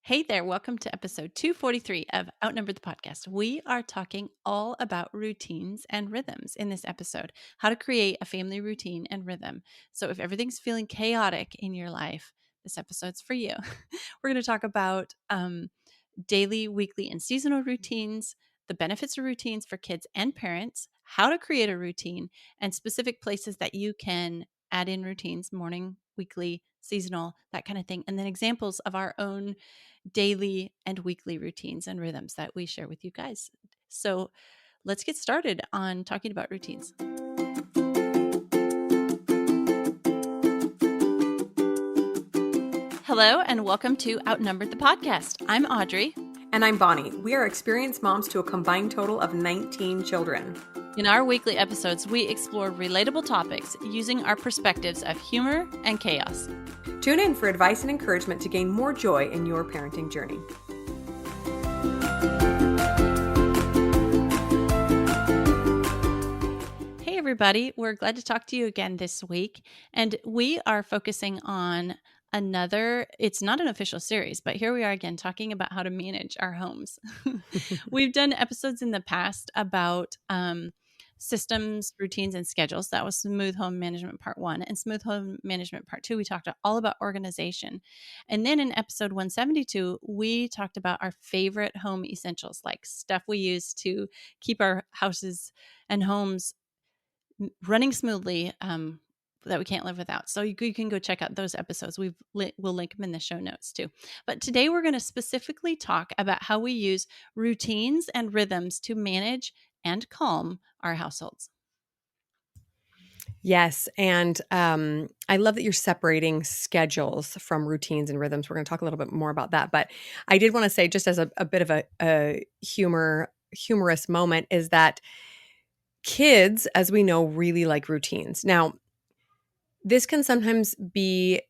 Hey there, welcome to episode 243 of Outnumbered the podcast. We are talking all about routines and rhythms in this episode, how to create a family routine and rhythm. So, if everything's feeling chaotic in your life, this episode's for you. We're going to talk about daily, weekly, and seasonal routines, the benefits of routines for kids and parents, how to create a routine, and specific places that you can add in routines morning, weekly, seasonal, that kind of thing. And then examples of our own daily and weekly routines and rhythms that we share with you guys. So let's get started on talking about routines. Hello, and welcome to Outnumbered the podcast. I'm Audrey. And I'm Bonnie. We are experienced moms to a combined total of 19 children. In our weekly episodes, we explore relatable topics using our perspectives of humor and chaos. Tune in for advice and encouragement to gain more joy in your parenting journey. Hey, everybody. We're glad to talk to you again this week. And we are focusing on it's not an official series, but here we are again talking about how to manage our homes. We've done episodes in the past about systems, routines, and schedules. That was Smooth Home Management Part 1. And Smooth Home Management Part 2, we talked all about organization. And then in episode 172, we talked about our favorite home essentials, like stuff we use to keep our houses and homes running smoothly, that we can't live without. So you can go check out those episodes. We'll link them in the show notes too. But today we're going to specifically talk about how we use routines and rhythms to manage and calm our households. Yes, and I love that you're separating schedules from routines and rhythms. We're going to talk a little bit more about that. But I did want to say, just as a bit of a humorous moment, is that kids, as we know, really like routines. Now, this can sometimes be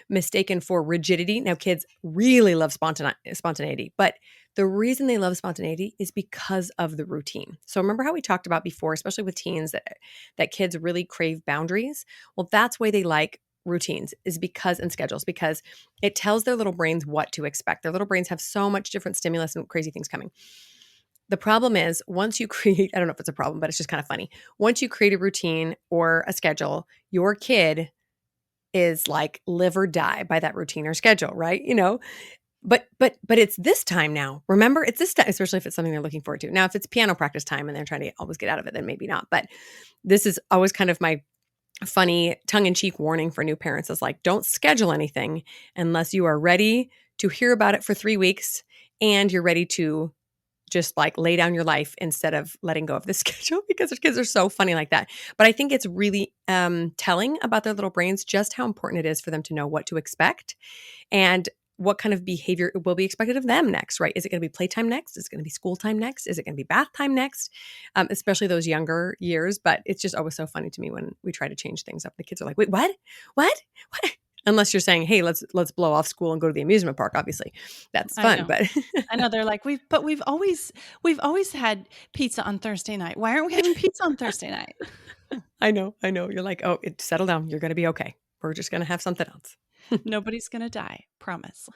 mistaken for rigidity. Now, kids really love spontaneity, but the reason they love spontaneity is because of the routine. So remember how we talked about before, especially with teens, that kids really crave boundaries? Well, that's why they like routines and schedules, because it tells their little brains what to expect. Their little brains have so much different stimulus and crazy things coming. The problem is once you create, I don't know if it's a problem, but it's just kind of funny. Once you create a routine or a schedule, your kid is like live or die by that routine or schedule, right? But it's this time now. Remember, it's this time, especially if it's something they're looking forward to. Now, if it's piano practice time and they're trying to always get out of it, then maybe not. But this is always kind of my funny tongue-in-cheek warning for new parents is like, don't schedule anything unless you are ready to hear about it for 3 weeks and you're ready to just like lay down your life instead of letting go of the schedule, because their kids are so funny like that. But I think it's really telling about their little brains just how important it is for them to know what to expect and what kind of behavior will be expected of them next, right? Is it going to be playtime next? Is it going to be school time next? Is it going to be bath time next? Especially those younger years. But it's just always so funny to me when we try to change things up. The kids are like, wait, what? What? What? Unless you're saying, hey, let's blow off school and go to the amusement park. Obviously, that's I fun. know. But I know they're like, we've always had pizza on Thursday night. Why aren't we having pizza on Thursday night? I know. You're like, oh, settle down. You're going to be okay. We're just going to have something else. Nobody's going to die. Promise.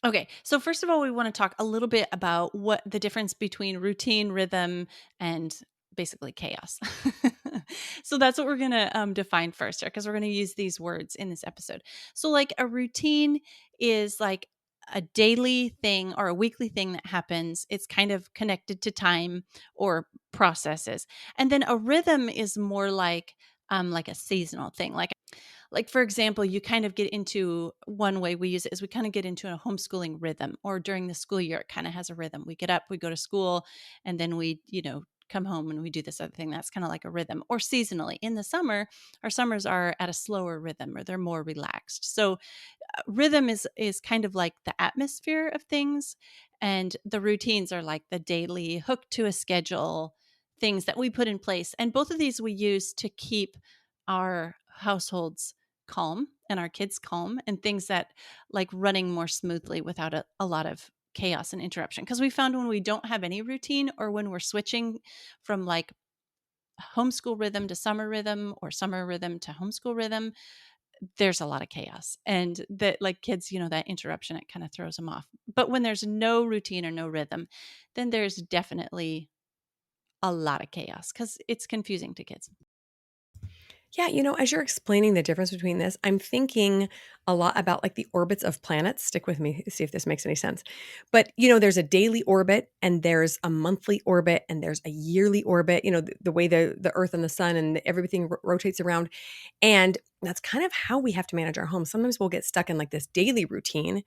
Okay, so first of all, we want to talk a little bit about what the difference between routine, rhythm, and basically chaos. So that's what we're going to define first, because we're going to use these words in this episode. So, like a routine is like a daily thing or a weekly thing that happens. It's kind of connected to time or processes, and then a rhythm is more like a seasonal thing, like for example, you kind of get into one way we use it is we kind of get into a homeschooling rhythm, or during the school year, it kind of has a rhythm. We get up, we go to school, and then we, come home and we do this other thing. That's kind of like a rhythm. Or seasonally in the summer, our summers are at a slower rhythm or they're more relaxed. So rhythm is kind of like the atmosphere of things, and the routines are like the daily hook to a schedule things that we put in place. And both of these we use to keep our households calm and our kids calm, and things that like running more smoothly without a lot of chaos and interruption. Because we found when we don't have any routine, or when we're switching from like homeschool rhythm to summer rhythm or summer rhythm to homeschool rhythm, there's a lot of chaos. And that, like kids, that interruption, it kind of throws them off. But when there's no routine or no rhythm, then there's definitely a lot of chaos because it's confusing to kids. Yeah, as you're explaining the difference between this, I'm thinking a lot about like the orbits of planets. Stick with me, see if this makes any sense. But, there's a daily orbit and there's a monthly orbit and there's a yearly orbit, the way the earth and the sun and everything rotates around. And that's kind of how we have to manage our home. Sometimes we'll get stuck in like this daily routine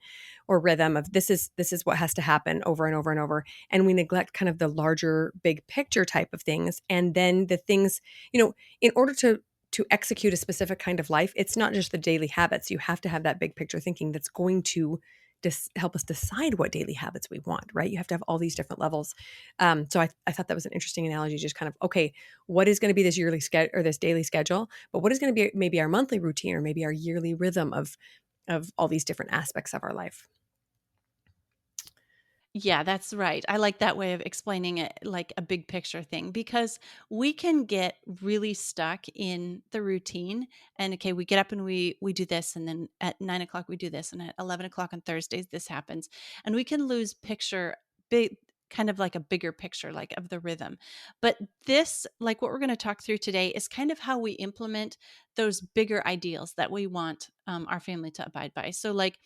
or rhythm of this is what has to happen over and over and over. And we neglect kind of the larger big picture type of things. And then the things, in order to execute a specific kind of life, it's not just the daily habits. You have to have that big picture thinking that's going to help us decide what daily habits we want, right? You have to have all these different levels. So I thought that was an interesting analogy, just kind of, okay, what is going to be this yearly schedule or this daily schedule, but what is going to be maybe our monthly routine or maybe our yearly rhythm of all these different aspects of our life. Yeah, that's right. I like that way of explaining it, like a big picture thing, because we can get really stuck in the routine. And okay, we get up and we do this, and then at 9 o'clock we do this, and at 11 o'clock on Thursdays this happens, and we can lose picture, big, kind of like a bigger picture, like of the rhythm. But this, like what we're going to talk through today, is kind of how we implement those bigger ideals that we want our family to abide by. So, like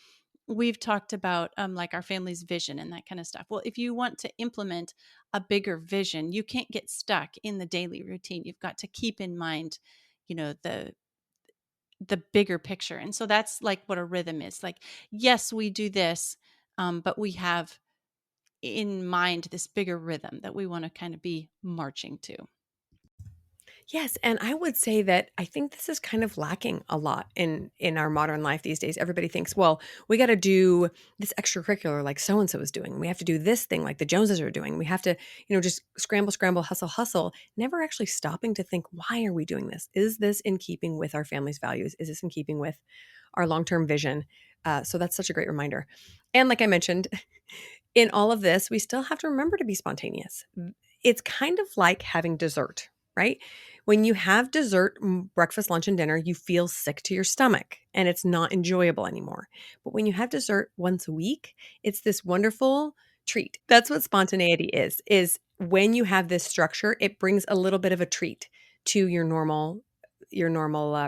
we've talked about like our family's vision and that kind of stuff. Well, if you want to implement a bigger vision, you can't get stuck in the daily routine. You've got to keep in mind, the bigger picture. And so that's like what a rhythm is. Like, yes, we do this, but we have in mind this bigger rhythm that we want to kind of be marching to. Yes, and I would say that I think this is kind of lacking a lot in our modern life these days. Everybody thinks, well, we got to do this extracurricular like so and so is doing. We have to do this thing like the Joneses are doing. We have to, just scramble, scramble, hustle, hustle. Never actually stopping to think, why are we doing this? Is this in keeping with our family's values? Is this in keeping with our long term vision? So that's such a great reminder. And like I mentioned, in all of this, we still have to remember to be spontaneous. It's kind of like having dessert, right? When you have dessert, breakfast, lunch, and dinner, you feel sick to your stomach and it's not enjoyable anymore. But when you have dessert once a week, it's this wonderful treat. That's what spontaneity is when you have this structure, it brings a little bit of a treat to your normal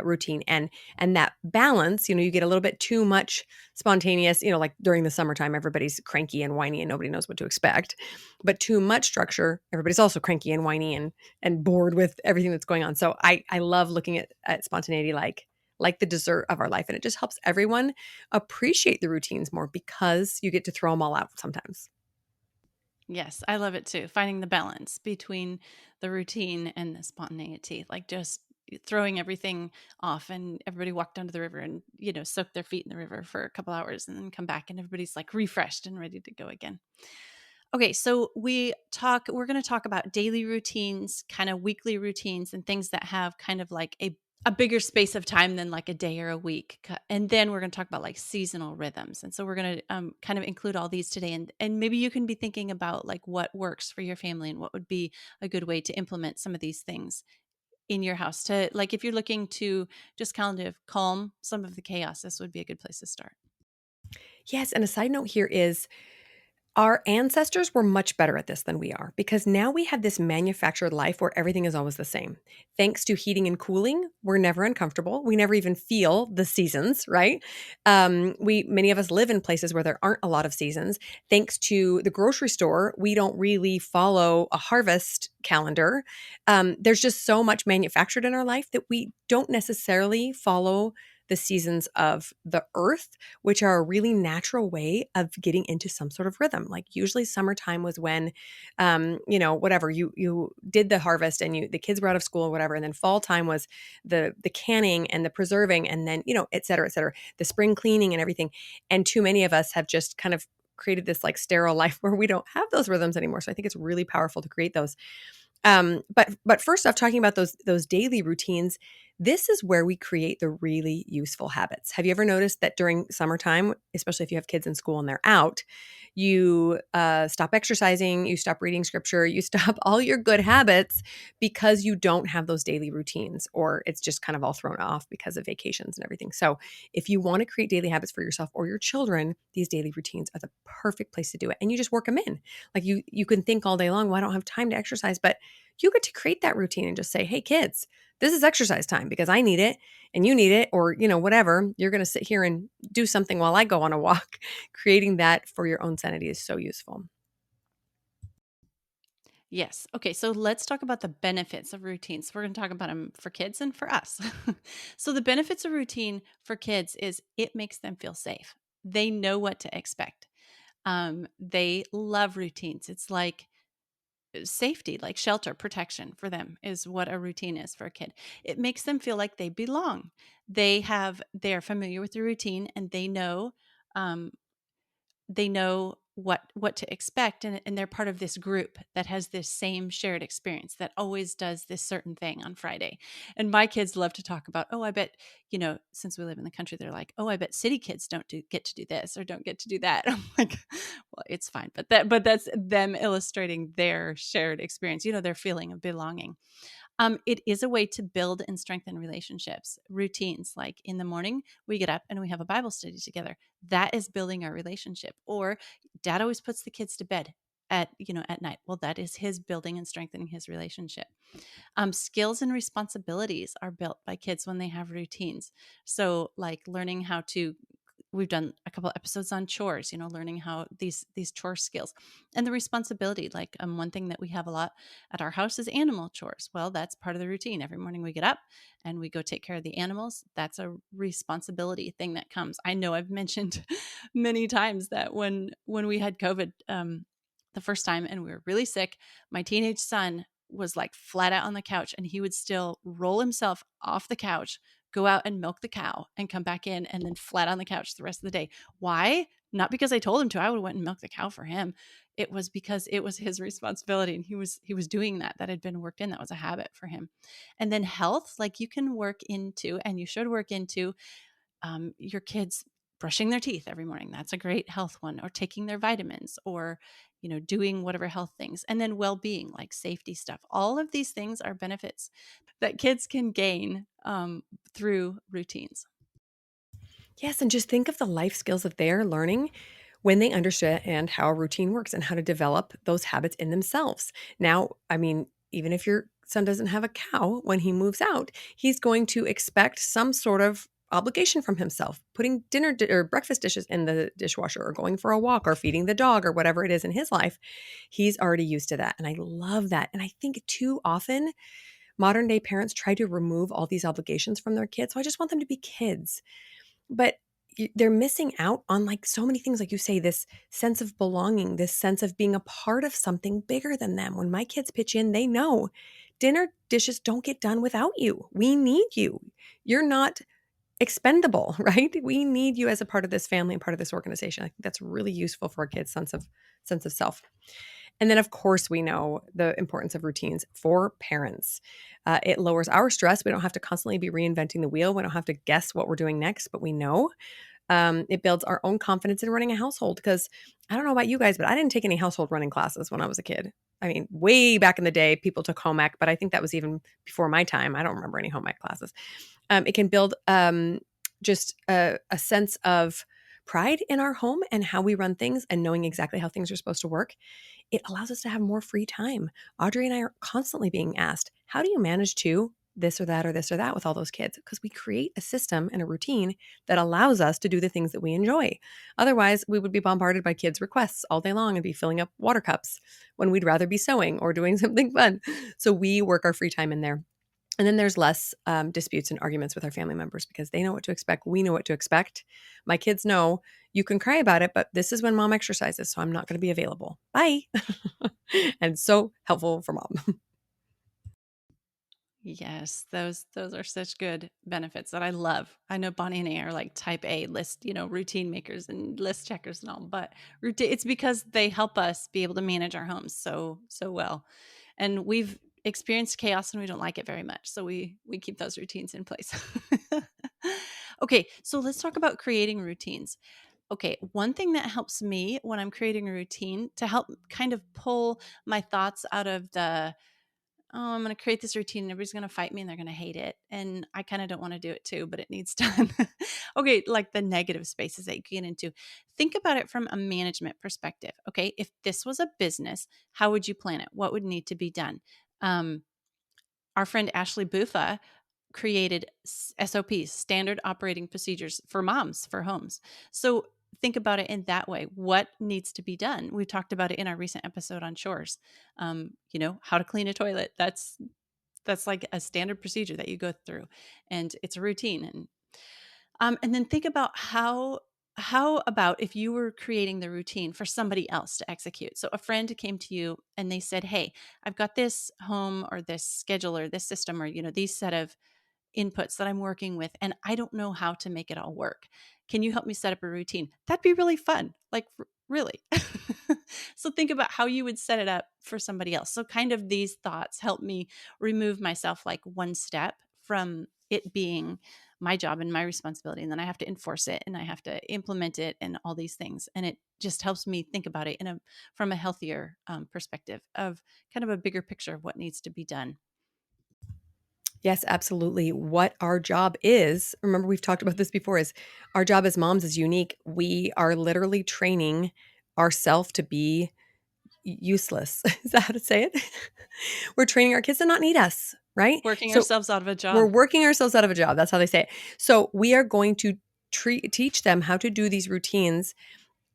routine and that balance, you get a little bit too much spontaneous, like during the summertime everybody's cranky and whiny and nobody knows what to expect, but too much structure, everybody's also cranky and whiny and bored with everything that's going on. So I love looking at spontaneity like the dessert of our life, and it just helps everyone appreciate the routines more because you get to throw them all out sometimes. Yes, I love it too. Finding the balance between the routine and the spontaneity, like just throwing everything off and everybody walk down to the river and, soak their feet in the river for a couple hours and then come back and everybody's like refreshed and ready to go again. Okay, so we're going to talk about daily routines, kind of weekly routines and things that have kind of like a bigger space of time than like a day or a week. And then we're going to talk about like seasonal rhythms. And so we're going to kind of include all these today. And maybe you can be thinking about like what works for your family and what would be a good way to implement some of these things in your house to, like, if you're looking to just kind of calm some of the chaos, this would be a good place to start. Yes, and a side note here is our ancestors were much better at this than we are because now we have this manufactured life where everything is always the same. Thanks to heating and cooling, we're never uncomfortable. We never even feel the seasons, right? We many of us live in places where there aren't a lot of seasons. Thanks to the grocery store, we don't really follow a harvest calendar. There's just so much manufactured in our life that we don't necessarily follow the seasons of the earth, which are a really natural way of getting into some sort of rhythm. Like usually summertime was when, whatever you did the harvest and the kids were out of school or whatever. And then fall time was the canning and the preserving and then, et cetera, et cetera, the spring cleaning and everything. And too many of us have just kind of created this like sterile life where we don't have those rhythms anymore. So I think it's really powerful to create those. But first off, talking about those daily routines, This is where we create the really useful habits. Have you ever noticed that during summertime, especially if you have kids in school and they're out, you stop exercising, you stop reading scripture, you stop all your good habits because you don't have those daily routines, or it's just kind of all thrown off because of vacations and everything. So, if you want to create daily habits for yourself or your children, these daily routines are the perfect place to do it. And you just work them in. Like you can think all day long, well, I don't have time to exercise, but you get to create that routine and just say, hey, kids, this is exercise time because I need it and you need it, or, whatever. You're going to sit here and do something while I go on a walk. Creating that for your own sanity is so useful. Yes. Okay. So let's talk about the benefits of routines. We're going to talk about them for kids and for us. So, the benefits of routine for kids is it makes them feel safe. They know what to expect. They love routines. It's like safety, like shelter, protection for them is what a routine is for a kid. It makes them feel like they belong. They're familiar with the routine and um, they know what to expect, and they're part of this group that has this same shared experience that always does this certain thing on Friday. And my kids love to talk about, oh, I bet, since we live in the country, they're like, oh, I bet city kids don't get to do this or don't get to do that. I'm like, well, it's fine, but that's them illustrating their shared experience, their feeling of belonging. It is a way to build and strengthen relationships, routines. Like in the morning, we get up and we have a Bible study together. That is building our relationship. Or dad always puts the kids to bed at night. Well, that is his building and strengthening his relationship. Skills and responsibilities are built by kids when they have routines. So, like learning how to we've done a couple episodes on chores, learning how these chore skills and the responsibility. Like one thing that we have a lot at our house is animal chores. Well, that's part of the routine. Every morning we get up and we go take care of the animals. That's a responsibility thing that comes. I know I've mentioned many times that when we had COVID the first time and we were really sick, my teenage son was like flat out on the couch and he would still roll himself off the couch, go out and milk the cow and come back in and then flat on the couch the rest of the day. Why? Not because I told him to. I would have went and milked the cow for him. It was because it was his responsibility and he was doing that. That had been worked in. That was a habit for him. And then health, like you can work into and you should work into your kids brushing their teeth every morning. That's a great health one, or taking their vitamins, or doing whatever health things. And then well-being, like safety stuff. All of these things are benefits that kids can gain through routines. Yes, and just think of the life skills that they are learning when they understand how a routine works and how to develop those habits in themselves. Now, I mean, even if your son doesn't have a cow when he moves out, he's going to expect some sort of obligation from himself, putting or breakfast dishes in the dishwasher, or going for a walk, or feeding the dog, or whatever it is in his life. He's already used to that. And I love that. And I think too often modern day parents try to remove all these obligations from their kids. So I just want them to be kids, but they're missing out on like so many things. Like you say, this sense of belonging, this sense of being a part of something bigger than them. When my kids pitch in, they know dinner dishes don't get done without you. We need you. You're not expendable, right? We need you as a part of this family and part of this organization. I think that's really useful for a kid's sense of self. And then, of course, we know the importance of routines for parents. It lowers our stress. We don't have to constantly be reinventing the wheel. We don't have to guess what we're doing next, but we know. It builds our own confidence in running a household, because I don't know about you guys, but I didn't take any household running classes when I was a kid. I mean, way back in the day, people took home ec, but I think that was even before my time. I don't remember any home ec classes. It can build just a sense of pride in our home and how we run things, and knowing exactly how things are supposed to work. It allows us to have more free time. Audrey and I are constantly being asked, how do you manage to this or that or this or that with all those kids? Because we create a system and a routine that allows us to do the things that we enjoy. Otherwise, we would be bombarded by kids' requests all day long and be filling up water cups when we'd rather be sewing or doing something fun. So we work our free time in there. And then there's less disputes and arguments with our family members, because they know what to expect. We know what to expect. My kids know you can cry about it, but this is when mom exercises, so I'm not going to be available. Bye. And so helpful for mom. Yes, those are such good benefits that I love. I know Bonnie and I are like type A list, routine makers and list checkers and all, but it's because they help us be able to manage our homes so well. And experience chaos and we don't like it very much. So we keep those routines in place. Okay, so let's talk about creating routines. Okay, one thing that helps me when I'm creating a routine to help kind of pull my thoughts out of the, oh, I'm going to create this routine and everybody's going to fight me and they're going to hate it. And I kind of don't want to do it too, but it needs done. Okay, like the negative spaces that you get into. Think about it from a management perspective. Okay, if this was a business, how would you plan it? What would need to be done? Um, our friend Ashley Buffa created SOPs, standard operating procedures for moms for homes. So think about it in that way. What needs to be done? We talked about it in our recent episode on chores. How to clean a toilet. That's like a standard procedure that you go through, and it's a routine. And then think about how about if you were creating the routine for somebody else to execute. So a friend came to you and they said, "Hey, I've got this home or this schedule or this system or these set of inputs that I'm working with, and I don't know how to make it all work. Can you help me set up a routine?" That'd be really fun. Like, really. So think about how you would set it up for somebody else. So kind of these thoughts help me remove myself like one step from it being my job and my responsibility. And then I have to enforce it and I have to implement it and all these things. And it just helps me think about it from a healthier perspective of kind of a bigger picture of what needs to be done. Yes, absolutely. What our job is, remember we've talked about this before, is our job as moms is unique. We are literally training ourselves to be useless. Is that how to say it? We're training our kids to not need us, right? Working So ourselves out of a we're job. working ourselves out of a job. That's how they say it. So we are going to teach them how to do these routines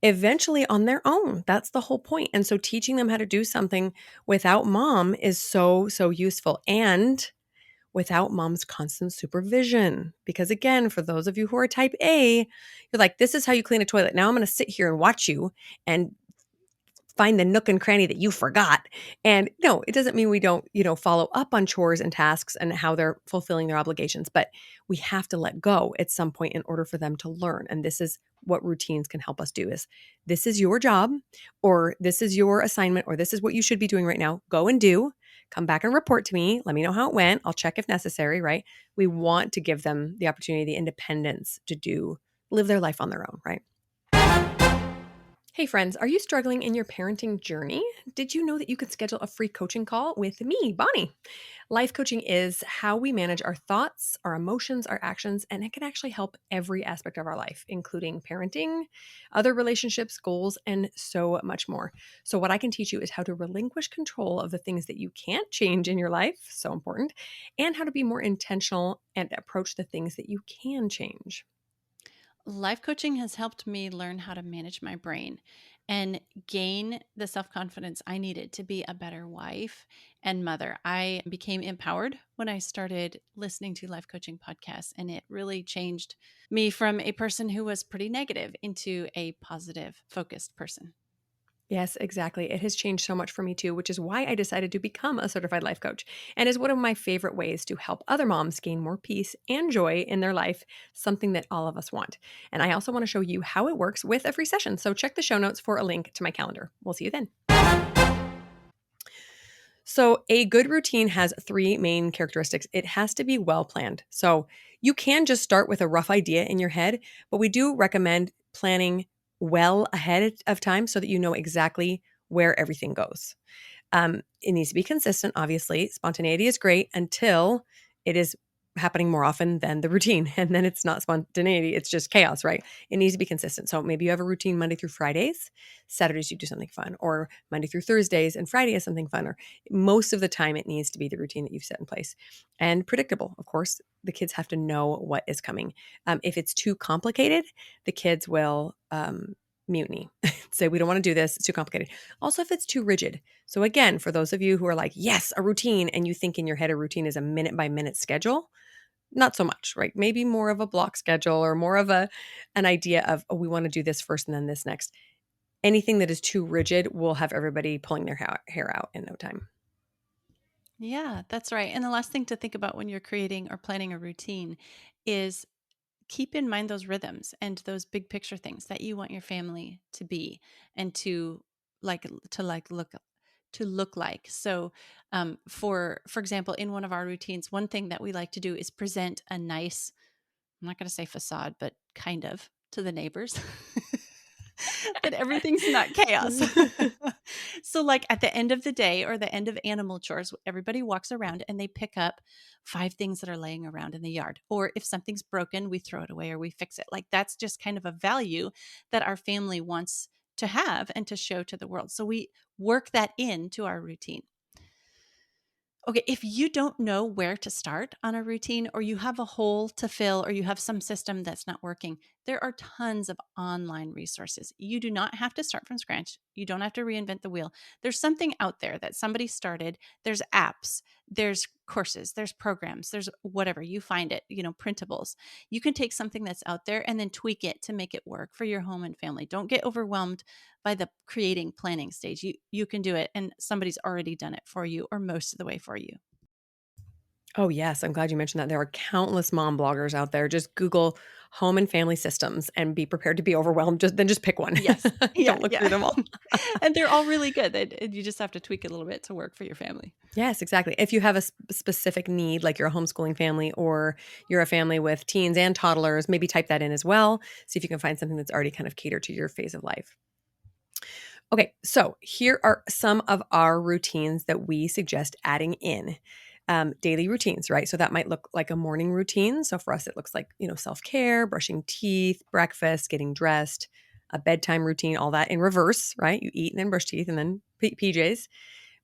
eventually on their own. That's the whole point. And so teaching them how to do something without mom is so, so useful. And without mom's constant supervision. Because again, for those of you who are type A, you're like, this is how you clean a toilet. Now I'm going to sit here and watch you and find the nook and cranny that you forgot. And no, it doesn't mean we don't, follow up on chores and tasks and how they're fulfilling their obligations, but we have to let go at some point in order for them to learn. And this is what routines can help us do is this is your job or this is your assignment or this is what you should be doing right now. Go and do. Come back and report to me. Let me know how it went. I'll check if necessary, right? We want to give them the opportunity, the independence to live their life on their own, right? Hey friends, are you struggling in your parenting journey? Did you know that you can schedule a free coaching call with me, Bonnie? Life coaching is how we manage our thoughts, our emotions, our actions, and it can actually help every aspect of our life, including parenting, other relationships, goals, and so much more. So, what I can teach you is how to relinquish control of the things that you can't change in your life, so important, and how to be more intentional and approach the things that you can change. Life coaching has helped me learn how to manage my brain and gain the self confidence I needed to be a better wife and mother. I became empowered when I started listening to life coaching podcasts, and it really changed me from a person who was pretty negative into a positive, focused person. Yes, exactly. It has changed so much for me too, which is why I decided to become a certified life coach and is one of my favorite ways to help other moms gain more peace and joy in their life, something that all of us want. And I also want to show you how it works with a free session. So check the show notes for a link to my calendar. We'll see you then. So, a good routine has three main characteristics. It has to be well planned. So, you can just start with a rough idea in your head, but we do recommend planning well ahead of time so that you know exactly where everything goes. It needs to be consistent, obviously. Spontaneity is great until it is happening more often than the routine. And then it's not spontaneity, it's just chaos, right? It needs to be consistent. So maybe you have a routine Monday through Fridays, Saturdays you do something fun, or Monday through Thursdays and Friday is something fun. Or most of the time, it needs to be the routine that you've set in place and predictable. Of course, the kids have to know what is coming. If it's too complicated, the kids will mutiny, say, we don't want to do this. It's too complicated. Also, if it's too rigid. So, again, for those of you who are like, yes, a routine, and you think in your head a routine is a minute by minute schedule, not so much, right? Maybe more of a block schedule or more of an idea of, oh, we want to do this first and then this next. Anything that is too rigid will have everybody pulling their hair out in no time. Yeah, that's right. And the last thing to think about when you're creating or planning a routine is keep in mind those rhythms and those big picture things that you want your family to be and to like look to look like. So, for example, in one of our routines, one thing that we like to do is present a nice, I'm not going to say facade, but kind of, to the neighbors. That everything's not chaos. So, like at the end of the day or the end of animal chores, everybody walks around and they pick up 5 things that are laying around in the yard. Or if something's broken, we throw it away or we fix it. Like that's just kind of a value that our family wants to have and to show to the world. So we work that into our routine. Okay, if you don't know where to start on a routine, or you have a hole to fill, or you have some system that's not working, there are tons of online resources. You do not have to start from scratch. You don't have to reinvent the wheel. There's something out there that somebody started. There's apps, there's courses, there's programs, there's whatever you find it, printables. You can take something that's out there and then tweak it to make it work for your home and family. Don't get overwhelmed by the creating planning stage. You can do it, and somebody's already done it for you, or most of the way for you. Oh, yes. I'm glad you mentioned that. There are countless mom bloggers out there. Just Google home and family systems and be prepared to be overwhelmed. Just pick one. Yes. Yeah, Don't look yeah. through them all. And they're all really good. You just have to tweak it a little bit to work for your family. Yes, exactly. If you have a specific need, like you're a homeschooling family or you're a family with teens and toddlers, maybe type that in as well. See if you can find something that's already kind of catered to your phase of life. Okay, so here are some of our routines that we suggest adding in. Daily routines, right? So that might look like a morning routine. So for us, it looks like, self-care, brushing teeth, breakfast, getting dressed, a bedtime routine, all that in reverse, right? You eat and then brush teeth and then PJs.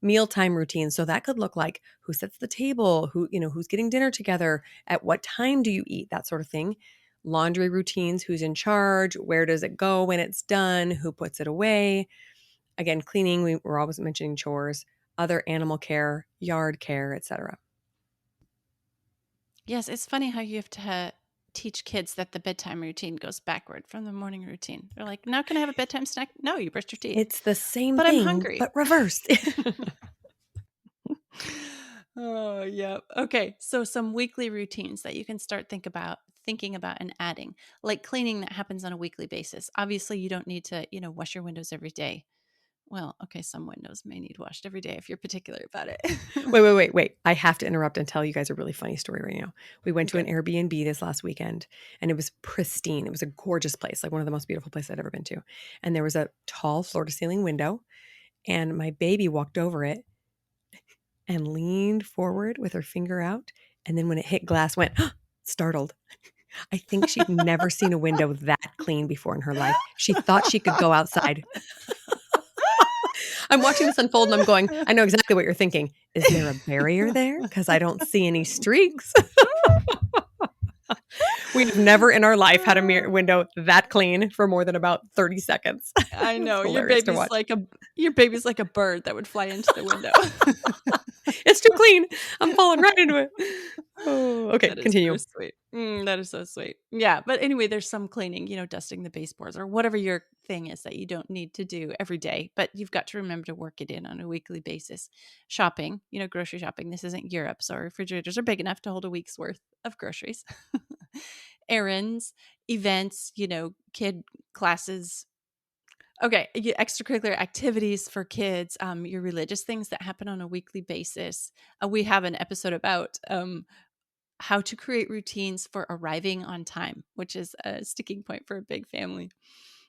Mealtime routine. So that could look like who sets the table, who's getting dinner together, at what time do you eat, that sort of thing. Laundry routines, who's in charge, where does it go when it's done, who puts it away. Again, cleaning, we're always mentioning chores, other animal care, yard care, etc. Yes, it's funny how you have to teach kids that the bedtime routine goes backward from the morning routine. They're like, "Now can I have a bedtime snack?" "No, you brushed your teeth." It's the same "But I'm thing, hungry." but reversed. Oh, yeah. Okay, so some weekly routines that you can start thinking about and adding, like cleaning that happens on a weekly basis. Obviously, you don't need to, wash your windows every day. Well, okay, some windows may need washed every day if you're particular about it. Wait. I have to interrupt and tell you guys a really funny story right now. We went to an Okay. Airbnb this last weekend and it was pristine. It was a gorgeous place, like one of the most beautiful places I'd ever been to. And there was a tall floor to ceiling window, and my baby walked over it and leaned forward with her finger out. And then when it hit glass, went startled. I think she'd never seen a window that clean before in her life. She thought she could go outside. I'm watching this unfold and I'm going, I know exactly what you're thinking. Is there a barrier there? Because I don't see any streaks. We have never in our life had a mirror window that clean for more than about 30 seconds. I It was know. hilarious to watch. Your baby's like a bird that would fly into the window. It's too clean. I'm falling right into it. Oh, okay, That is so continue. sweet. That is so sweet. Yeah, but anyway, there's some cleaning, dusting the baseboards or whatever your thing is that you don't need to do every day, but you've got to remember to work it in on a weekly basis. Shopping, grocery shopping. This isn't Europe, so our refrigerators are big enough to hold a week's worth of groceries. Errands, events, kid classes. Okay, extracurricular activities for kids, your religious things that happen on a weekly basis. We have an episode about how to create routines for arriving on time, which is a sticking point for a big family.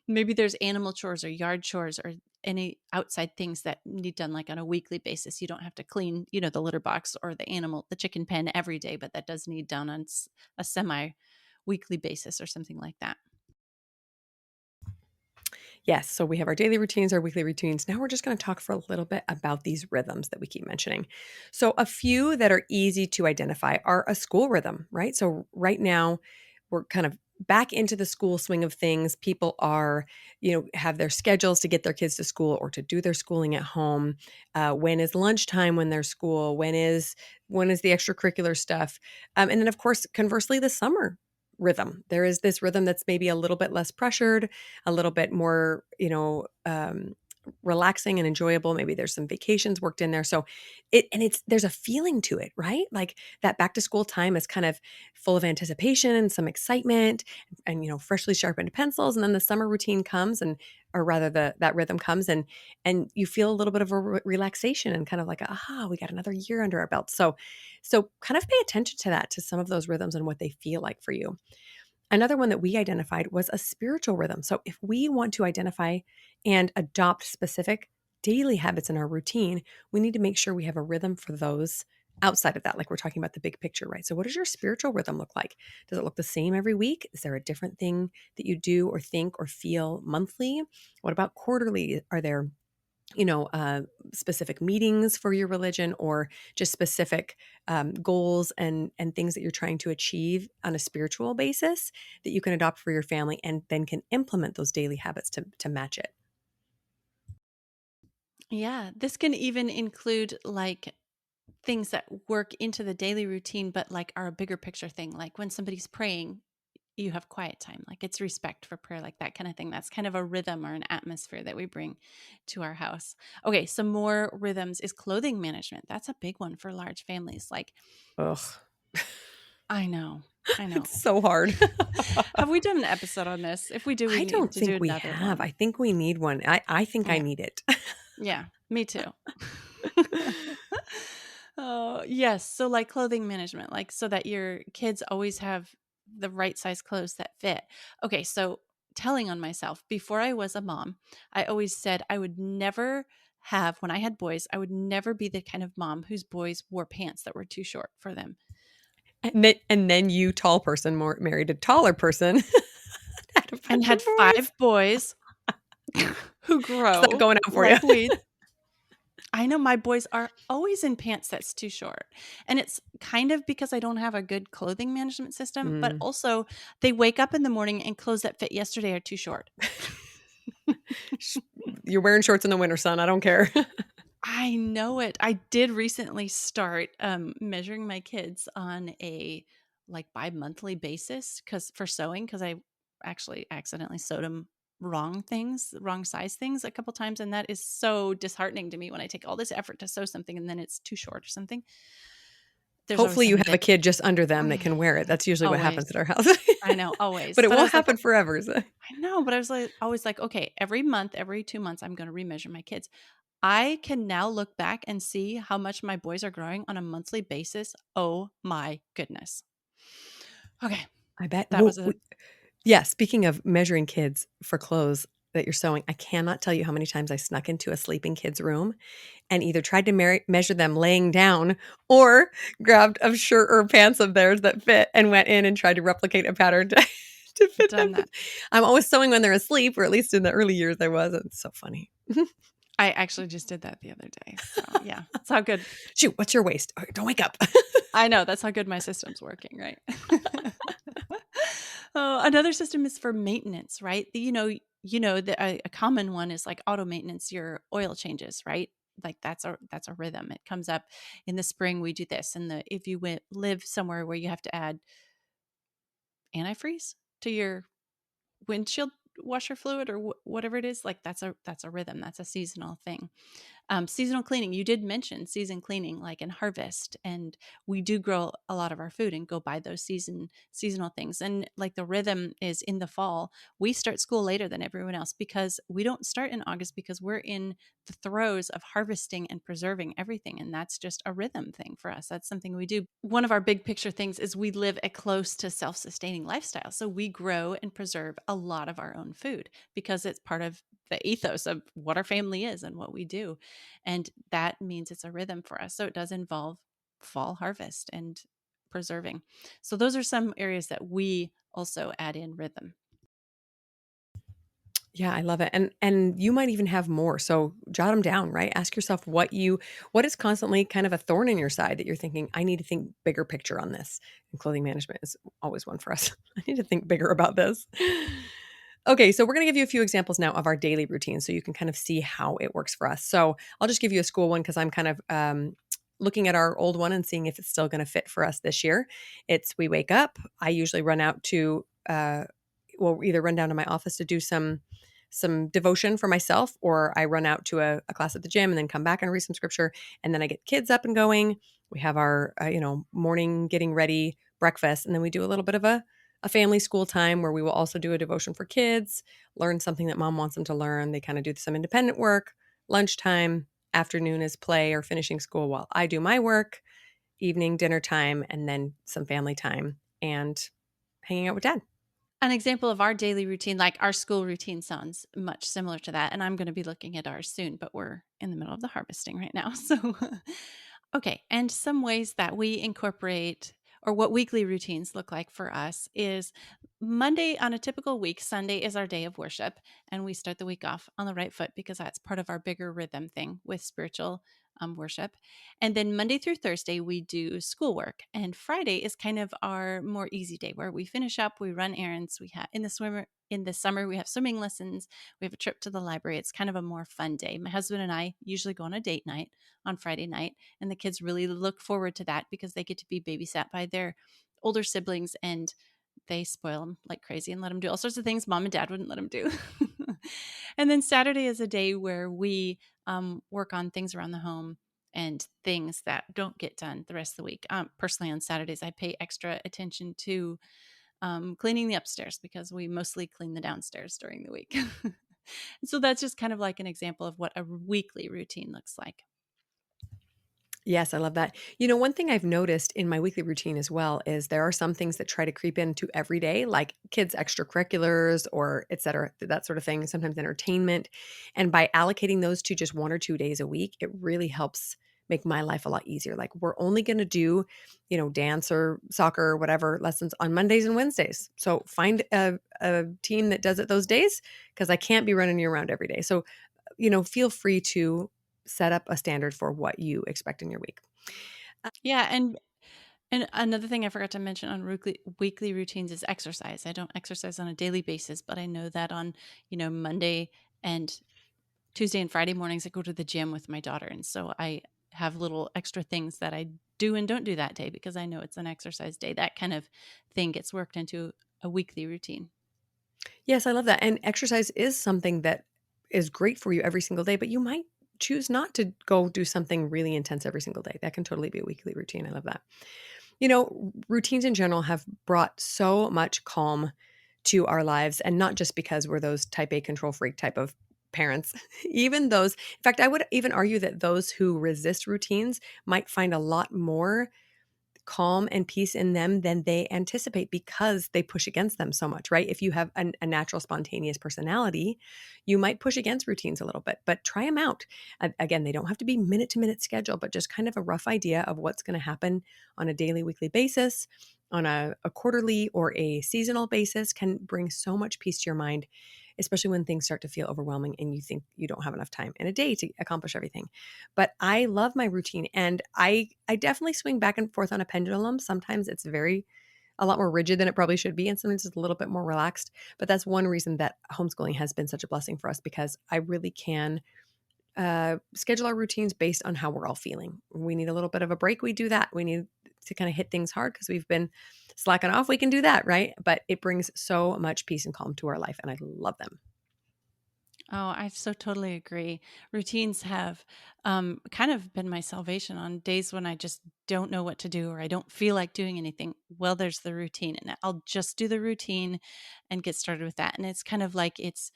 Maybe there's animal chores or yard chores or any outside things that need done like on a weekly basis. You don't have to clean, the litter box or the chicken pen every day, but that does need done on a semi weekly basis or something like that. Yes. So we have our daily routines, our weekly routines. Now we're just going to talk for a little bit about these rhythms that we keep mentioning. So a few that are easy to identify are a school rhythm, right? So right now we're kind of back into the school swing of things. People are, have their schedules to get their kids to school or to do their schooling at home. When is lunchtime when they're school? When is the extracurricular stuff? And then of course, conversely, the summer rhythm. There is this rhythm that's maybe a little bit less pressured, a little bit more, relaxing and enjoyable. Maybe there's some vacations worked in there. So there's a feeling to it, right? Like that back to school time is kind of full of anticipation and some excitement and, freshly sharpened pencils. And then the summer routine comes and or rather that rhythm comes, and you feel a little bit of a relaxation and kind of like, aha, we got another year under our belt. So kind of pay attention to that, to some of those rhythms and what they feel like for you. Another one that we identified was a spiritual rhythm. So if we want to identify and adopt specific daily habits in our routine, we need to make sure we have a rhythm for those outside of that. Like we're talking about the big picture, right? So what does your spiritual rhythm look like? Does it look the same every week? Is there a different thing that you do or think or feel monthly? What about quarterly? Are there specific meetings for your religion, or just specific goals and things that you're trying to achieve on a spiritual basis that you can adopt for your family, and then can implement those daily habits to match it? Yeah, this can even include like things that work into the daily routine, but like are a bigger picture thing. Like when somebody's praying, you have quiet time, like it's respect for prayer, like that kind of thing. That's kind of a rhythm or an atmosphere that we bring to our house. Okay, some more rhythms is clothing management. That's a big one for large families. Like, Ugh, I know, I know. it's so hard. Have we done an episode on this? If we do, we I need don't to do think we another have. one. I think we need one. I think I Yeah, need it. yeah, me too. Oh, yes. So, like clothing management, like so that your kids always have the right size clothes that fit. Okay. So, telling on myself, before I was a mom, I always said I would never have, when I had boys, I would never be the kind of mom whose boys wore pants that were too short for them And then you, tall person, more married a taller person, had a and bunch of had boys. five boys who It's not grow going out for you. like weeds. I know my boys are always in pants that's too short. And it's kind of because I don't have a good clothing management system, but Mm. also they wake up in the morning and clothes that fit yesterday are too short. Sh- You're wearing shorts in the winter, son. I don't care. I know it. I did recently start measuring my kids on a like bi-monthly basis cuz for sewing, cuz I actually accidentally sewed them wrong size things a couple times, and that is so disheartening to me when I take all this effort to sew something and then it's too short or something. There's always Hopefully you something have a that kid just under them that can wear it. That's usually what always. happens at our house. I know, always. But it But I won't was like, happen forever. So. I know, but I was like, always like, okay, every month, every 2 months, I'm going to remeasure my kids. I can now look back and see how much my boys are growing on a monthly basis. Oh my goodness. Okay, I bet. that Well, was a yeah, speaking of measuring kids for clothes that you're sewing, I cannot tell you how many times I snuck into a sleeping kid's room and either tried to measure them laying down, or grabbed a shirt or pants of theirs that fit and went in and tried to replicate a pattern to fit done them. that. I'm always sewing when they're asleep, or at least in the early years I was. It's so funny. I actually just did that the other day. So yeah, that's how good. Shoot, what's your waist? Okay, don't wake up. I know that's how good my system's working, right? Oh, another system is for maintenance, right? A common one is like auto maintenance, your oil changes, right? Like that's a rhythm. It comes up in the spring. We do this, and if you live somewhere where you have to add antifreeze to your windshield washer fluid or whatever it is, like that's a rhythm. That's a seasonal thing. Seasonal cleaning, you did mention season cleaning, like in harvest, and we do grow a lot of our food and go buy those seasonal things. And like the rhythm is in the fall, we start school later than everyone else because we don't start in August because we're in the throes of harvesting and preserving everything, and that's just a rhythm thing for us. That's something we do. One of our big picture things is we live a close to self-sustaining lifestyle, so we grow and preserve a lot of our own food because it's part of the ethos of what our family is and what we do. And that means it's a rhythm for us. So it does involve fall harvest and preserving. So those are some areas that we also add in rhythm. Yeah, I love it. And you might even have more. So jot them down, right? Ask yourself what is constantly kind of a thorn in your side that you're thinking, I need to think bigger picture on this. And clothing management is always one for us. I need to think bigger about this. Okay, so we're going to give you a few examples now of our daily routine so you can kind of see how it works for us. So I'll just give you a school one because I'm kind of looking at our old one and seeing if it's still going to fit for us this year. It's we wake up. I usually run out to, either run down to my office to do some devotion for myself, or I run out to a class at the gym and then come back and read some scripture. And then I get kids up and going. We have our, morning getting ready breakfast. And then we do a little bit of a a family school time where we will also do a devotion for kids, learn something that mom wants them to learn. They kind of do some independent work. Lunchtime, afternoon is play or finishing school while I do my work, evening dinner time, and then some family time and hanging out with dad. An example of our daily routine, like our school routine, sounds much similar to that. And I'm going to be looking at ours soon, but we're in the middle of the harvesting right now. So, okay. And some ways that we incorporate or what weekly routines look like for us is Monday on a typical week, Sunday is our day of worship. And we start the week off on the right foot because that's part of our bigger rhythm thing with spiritual worship. And then Monday through Thursday, we do schoolwork. And Friday is kind of our more easy day where we finish up, we run errands, we have in the summer, we have swimming lessons, we have a trip to the library. It's kind of a more fun day. My husband and I usually go on a date night on Friday night, and the kids really look forward to that because they get to be babysat by their older siblings and they spoil them like crazy and let them do all sorts of things mom and dad wouldn't let them do. And then Saturday is a day where we work on things around the home and things that don't get done the rest of the week. Personally, on Saturdays, I pay extra attention to cleaning the upstairs because we mostly clean the downstairs during the week. So that's just kind of like an example of what a weekly routine looks like. Yes, I love that. One thing I've noticed in my weekly routine as well is there are some things that try to creep into every day, like kids' extracurriculars or et cetera, that sort of thing, sometimes entertainment. And by allocating those to just 1 or 2 days a week, it really helps make my life a lot easier. Like we're only going to do, dance or soccer or whatever lessons on Mondays and Wednesdays. So find a team that does it those days because I can't be running you around every day. So, feel free to set up a standard for what you expect in your week. Yeah, and another thing I forgot to mention on weekly routines is exercise. I don't exercise on a daily basis, but I know that on, Monday and Tuesday and Friday mornings I go to the gym with my daughter. And so I have little extra things that I do and don't do that day because I know it's an exercise day. That kind of thing gets worked into a weekly routine. Yes, I love that. And exercise is something that is great for you every single day, but you might choose not to go do something really intense every single day. That can totally be a weekly routine. I love that. Routines in general have brought so much calm to our lives, and not just because we're those type A control freak type of parents. Even those, in fact, I would even argue that those who resist routines might find a lot more calm and peace in them than they anticipate because they push against them so much, right? If you have a natural spontaneous personality, you might push against routines a little bit, but try them out. Again, they don't have to be minute to minute schedule, but just kind of a rough idea of what's going to happen on a daily, weekly basis, on a quarterly or a seasonal basis can bring so much peace to your mind, especially when things start to feel overwhelming and you think you don't have enough time in a day to accomplish everything. But I love my routine, and I definitely swing back and forth on a pendulum. Sometimes it's a lot more rigid than it probably should be, and sometimes it's a little bit more relaxed. But that's one reason that homeschooling has been such a blessing for us because I really can schedule our routines based on how we're all feeling. We need a little bit of a break. We do that. We need to kind of hit things hard because we've been slacking off. We can do that, right? But it brings so much peace and calm to our life, and I love them. Oh, I so totally agree. Routines have kind of been my salvation on days when I just don't know what to do or I don't feel like doing anything. Well, there's the routine, and I'll just do the routine and get started with that. And it's kind of like it's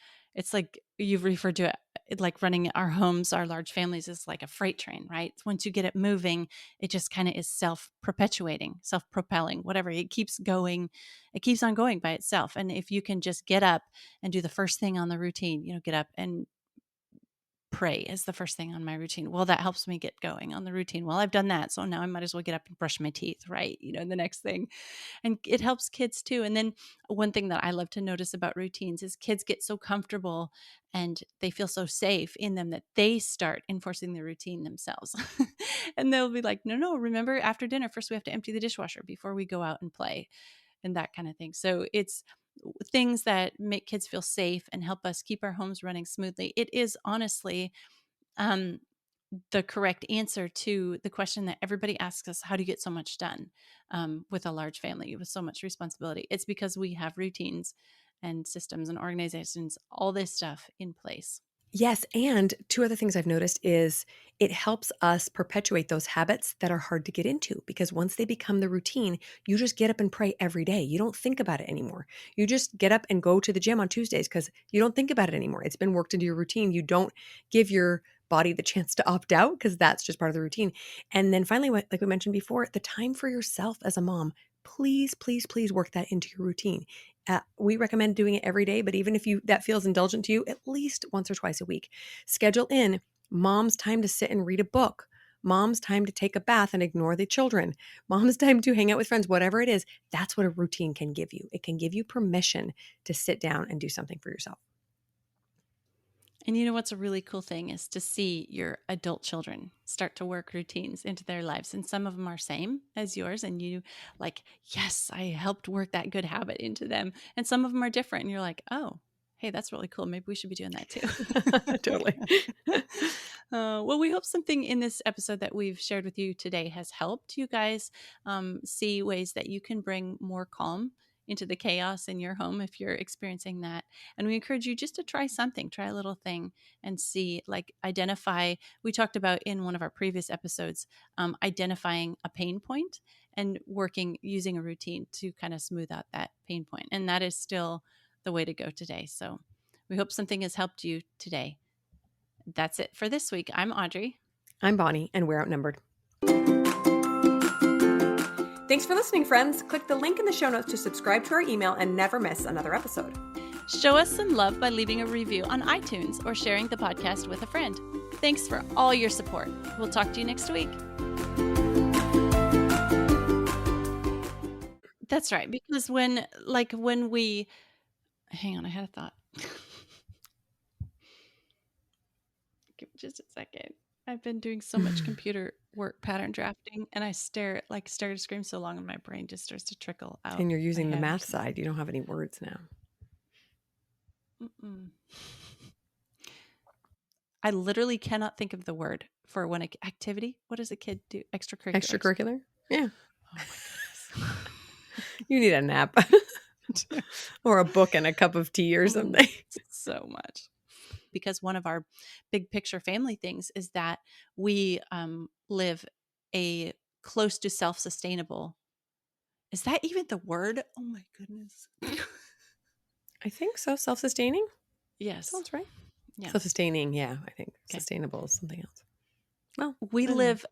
like you've referred to it like running our homes, our large families is like a freight train, right? Once you get it moving, it just kind of is self perpetuating, self propelling, whatever. It keeps going, it keeps on going by itself. And if you can just get up and do the first thing on the routine, get up and pray is the first thing on my routine. Well, that helps me get going on the routine. Well, I've done that. So now I might as well get up and brush my teeth, right? The next thing. And it helps kids too. And then one thing that I love to notice about routines is kids get so comfortable and they feel so safe in them that they start enforcing the routine themselves. And they'll be like, no, no, remember after dinner, first we have to empty the dishwasher before we go out and play and that kind of thing. So it's things that make kids feel safe and help us keep our homes running smoothly. It is honestly um, the correct answer to the question that everybody asks us: how do you get so much done with a large family with so much responsibility? It's because we have routines and systems and organizations, all this stuff in place. Yes, and 2 other things I've noticed is it helps us perpetuate those habits that are hard to get into because once they become the routine, you just get up and pray every day. You don't think about it anymore. You just get up and go to the gym on Tuesdays because you don't think about it anymore. It's been worked into your routine. You don't give your body the chance to opt out because that's just part of the routine. And then finally, like we mentioned before, the time for yourself as a mom. Please, please, please work that into your routine. We recommend doing it every day, but even if that feels indulgent to you, at least once or twice a week. Schedule in mom's time to sit and read a book, mom's time to take a bath and ignore the children, mom's time to hang out with friends, whatever it is. That's what a routine can give you. It can give you permission to sit down and do something for yourself. And you know what's a really cool thing is to see your adult children start to work routines into their lives. And some of them are same as yours. And you like, yes, I helped work that good habit into them. And some of them are different. And you're like, oh, hey, that's really cool. Maybe we should be doing that too. Totally. Well, we hope something in this episode that we've shared with you today has helped you guys see ways that you can bring more calm into the chaos in your home if you're experiencing that. And we encourage you just to try something, try a little thing and see, like identify. We talked about in one of our previous episodes, identifying a pain point and using a routine to kind of smooth out that pain point. And that is still the way to go today. So we hope something has helped you today. That's it for this week. I'm Audrey. I'm Bonnie, and we're outnumbered. Thanks for listening, friends. Click the link in the show notes to subscribe to our email and never miss another episode. Show us some love by leaving a review on iTunes or sharing the podcast with a friend. Thanks for all your support. We'll talk to you next week. That's right. Because when we, hang on, I had a thought. Give me just a second. I've been doing so much computer work pattern drafting and I stare to scream so long and my brain just starts to trickle out. And you're using the math side. You don't have any words now. I literally cannot think of the word for when activity. What does a kid do? Extracurricular. Extracurricular? Yeah. Oh my goodness. You need a nap or a book and a cup of tea or something. So much. Because one of our big picture family things is that we live a close to self-sustainable. Is that even the word? Oh my goodness. I think so. Self-sustaining? Yes. Sounds right. Yeah. Self-sustaining. Yeah, I think. Okay. Sustainable is something else. Well, we live